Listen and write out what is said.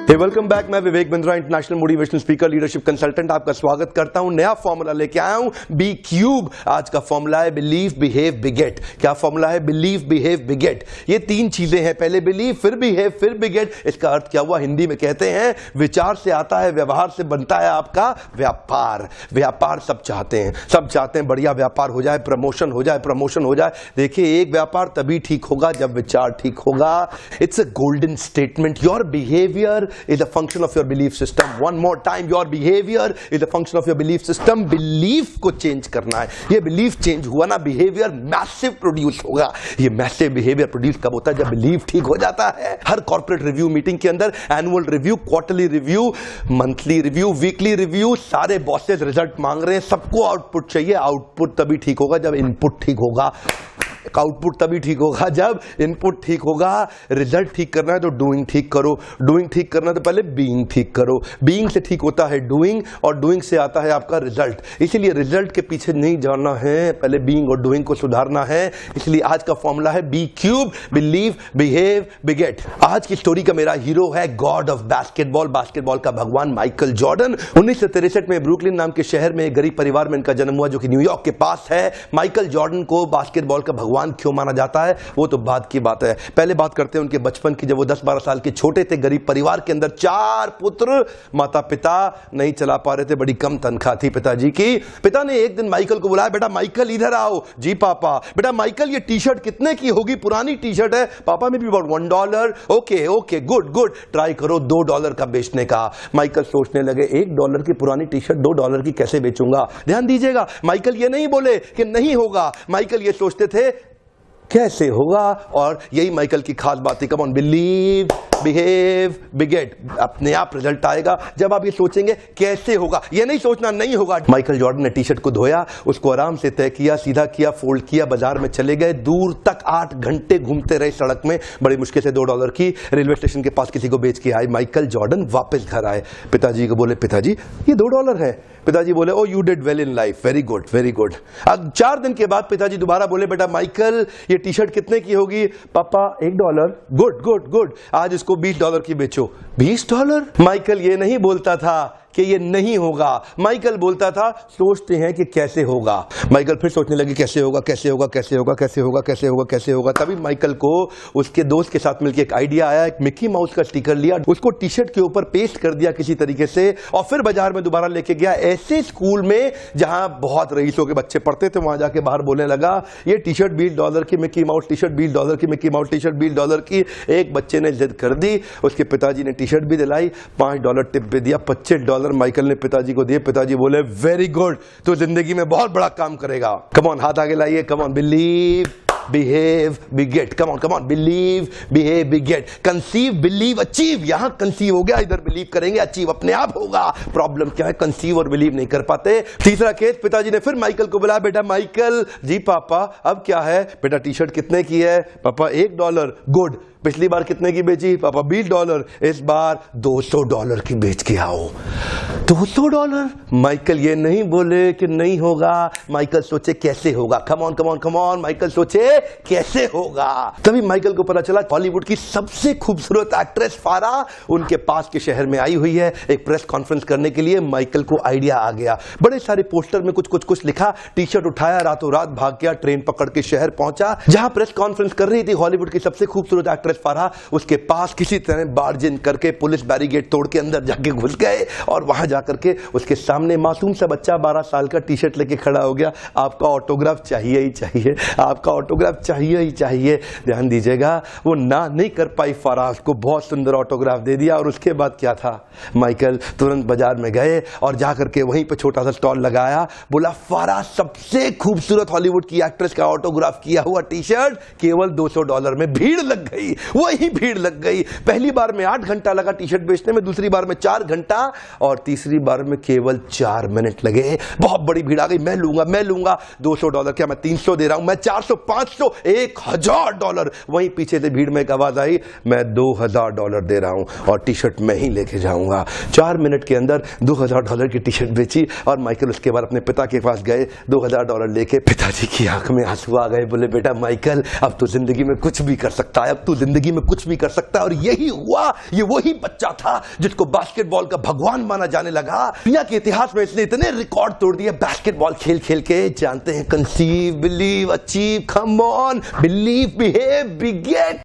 Welcome back. मैं Vivek Bindra, international motivational speaker, leadership consultant, आपका स्वागत करता हूं। नया फॉर्मूला लेके आया हूं, बी क्यूब। आज का फॉर्मूला है बिलीव बिहेव बिगेट। क्या फॉर्मूला है? Believe behave बिगेट। ये तीन चीजें हैं, पहले बिलीव, फिर बिहेव, फिर बिगेट। इसका अर्थ क्या हुआ? हिंदी में कहते हैं विचार से आता है, व्यवहार से बनता है आपका व्यापार। व्यापार सब चाहते हैं, सब चाहते हैं बढ़िया व्यापार हो जाए, प्रमोशन हो जाए, प्रमोशन हो जाए। देखिए, एक व्यापार तभी ठीक होगा जब विचार ठीक होगा। It's a golden statement. Your behaviour is a function of your belief system. One more time, your behavior is a function of your belief system. Belief को change करना है। ये belief change हुआ ना, behavior massive produce होगा। ये massive behavior produce कब होता है? जब belief ठीक हो जाता है। हर corporate review meeting के अंदर annual review, quarterly review, monthly review, weekly review, सारे bosses result मांग रहे हैं, सबको output चाहिए। output तभी ठीक होगा जब input ठीक होगा। आउटपुट तभी ठीक होगा जब इनपुट ठीक होगा। रिजल्ट ठीक करना है तो डूइंग ठीक करो, डूइंग ठीक करना है तो पहले बीइंग ठीक करो। बीइंग से ठीक होता है डूइंग, और डूइंग से आता है आपका रिजल्ट। इसीलिए रिजल्ट के पीछे नहीं जाना है, पहले बीइंग और डूइंग को सुधारना है। इसलिए आज का फॉर्मूला है बी क्यूब, बिलीव बिहेव बिगेट। आज की स्टोरी का मेरा हीरो है गॉड ऑफ बास्केटबॉल, बास्केटबॉल का भगवान माइकल जॉर्डन। 1963 में ब्रुकलिन नाम के शहर में एक गरीब परिवार में इनका जन्म हुआ, जो कि न्यूयॉर्क के पास है। माइकल जॉर्डन को बास्केटबॉल का भगवान क्यों माना जाता है वो तो बाद की बात है। पहले बात करते हैं उनके बचपन की। जब वो 10-12 साल के छोटे थे, गरीब परिवार के अंदर 4 पुत्र, माता पिता नहीं चला पा रहे थे, बड़ी कम तनख्वाह थी पिताजी की। पिता ने एक दिन माइकल को बुलाया, बेटा माइकल इधर आओ। जी पापा। बेटा माइकल, ये टी शर्ट कितने की होगी? पुरानी टी शर्ट है पापा, में भी about $1। Okay okay, good good, try करो $2 का बेचने का। माइकल सोचने लगे, $1 की पुरानी टी शर्ट $2 की कैसे बेचूंगा? ध्यान दीजिएगा, माइकल ये नहीं बोले कि नहीं होगा, माइकल ये सोचते थे कैसे होगा। और यही माइकल की खास बात थी। Come on, believe behave बिगेट। अपने आप रिजल्ट आएगा जब आप ये सोचेंगे कैसे होगा, ये नहीं सोचना नहीं होगा। माइकल जॉर्डन ने टी शर्ट को धोया, उसको आराम से तय किया, सीधा किया, फोल्ड किया, बाजार में चले गए। दूर तक 8 घंटे घूमते रहे सड़क में, बड़ी मुश्किल से $2 की रेलवे स्टेशन के पास किसी को बेच के आए। माइकल जॉर्डन वापस घर आए, पिताजी को बोले, पिताजी ये $2 है। पिताजी बोले, oh you did well in life, very good very good. अब 4 दिन के बाद पिताजी दोबारा बोले, बेटा माइकल ये टी शर्ट कितने की होगी? पापा $1। गुड गुड गुड, आज इसको $20 की बेचो। $20? माइकल ये नहीं बोलता था कि ये नहीं होगा, माइकल बोलता था सोचते हैं कि कैसे होगा। माइकल फिर सोचने लगे कैसे होगा कैसे होगा कैसे होगा कैसे होगा कैसे होगा कैसे होगा। तभी माइकल को उसके दोस्त के साथ मिलकर एक आइडिया आया। एक मिकी माउस का स्टिकर लिया, उसको टी शर्ट के ऊपर पेस्ट कर दिया किसी तरीके से, और फिर बाजार में दोबारा लेके गया। ऐसे स्कूल में जहां बहुत रईसों के बच्चे पढ़ते थे, वहां जाके बाहर बोलने लगा, ये टी शर्ट $20 की, मिकी माउस टी शर्ट $20 की, मिकी माउस टी शर्ट $20 की। एक बच्चे ने जिद कर दी, उसके पिताजी ने टी शर्ट भी दिलाई, $5 टिप भी दिया, $25 माइकल ने पिताजी को दिए। पिताजी बोले, वेरी गुड, तो जिंदगी में बहुत बड़ा काम करेगा। कम ऑन, हाथ आगे लाइए। Come on, believe behave बिगेट। Come on, believe behave बिगेट। Conceive, believe, achieve. यहां कंसीव हो गया, इधर बिलीव करेंगे, अचीव अपने आप होगा। प्रॉब्लम क्या है? कंसीव और बिलीव नहीं कर पाते। तीसरा केस, पिताजी ने फिर माइकल को बुलाया, बेटा माइकल। जी पापा, अब क्या है? बेटा टी शर्ट कितने की है? पापा $1। गुड, पिछली बार कितने की बेची? पापा $20। इस बार $200 की बेच के आओ। $200? माइकल ये नहीं बोले कि नहीं होगा, माइकल सोचे कैसे होगा। Come on come on come on, Michael सोचे कैसे होगा। तभी माइकल को पता चला हॉलीवुड की सबसे खूबसूरत एक्ट्रेस फारा उनके पास के शहर में आई हुई है एक प्रेस कॉन्फ्रेंस करने के लिए। माइकल को आइडिया आ गया, बड़े सारे पोस्टर में कुछ लिखा, टी शर्ट उठाया, रातों रात भाग गया, ट्रेन पकड़ के शहर पहुंचा जहां प्रेस कॉन्फ्रेंस कर रही थी हॉलीवुड की सबसे खूबसूरत एक्ट्रेस फारा। उसके पास किसी तरह बार्ज इन करके पुलिस बैरिकेड तोड़ के अंदर जाके घुस गए, और वहां जाकर के उसके सामने मासूम सा बच्चा 12 साल का टी शर्ट लेके खड़ा हो गया। आपका ऑटोग्राफ चाहिए ही चाहिए, आपका ऑटोग्राफ चाहिए ही चाहिए। ध्यान दीजिएगा, वो ना नहीं कर पाई फारा, उसको बहुत सुंदर ऑटोग्राफ दे दिया। और उसके बाद क्या था? माइकल तुरंत बाजार में गए और जाकर के वहीं पे छोटा सा स्टॉल लगाया, बोला फारा सबसे खूबसूरत हॉलीवुड की एक्ट्रेस का ऑटोग्राफ किया हुआ टी शर्ट केवल $200 में। भीड़ लग गई, वही भीड़ लग गई। पहली बार में 8 घंटा लगा टी शर्ट बेचने में, दूसरी बार में 4 घंटा, और तीसरी बार में केवल 4 मिनट लगे। बहुत बड़ी भीड़ आ गई, मैं लूंगा। $200 क्या, मैं 300 दे रहा हूं, मैं 400, 500, $1000। वहीं पीछे से भीड़ में एक आवाज आई, मैं $2000 दे रहा हूं और टी शर्ट मैं ही लेके जाऊंगा। 4 मिनट के अंदर $2000 की टी शर्ट बेची। और माइकल उसके बाद अपने पिता के पास गए, $2000 लेके। पिताजी की आंख में आंसू आ गए, बोले बेटा माइकल, अब तो जिंदगी में कुछ भी कर सकता है, अब तू जिंदगी में कुछ भी कर सकता है। और यही हुआ, ये वही बच्चा था जिसको बास्केटबॉल का भगवान माना जाने लगा। दुनिया के इतिहास में इसने इतने रिकॉर्ड तोड़ दिए बास्केटबॉल खेल खेल के। जानते हैं, conceive, believe, achieve, come on, believe, behave, बिगेट।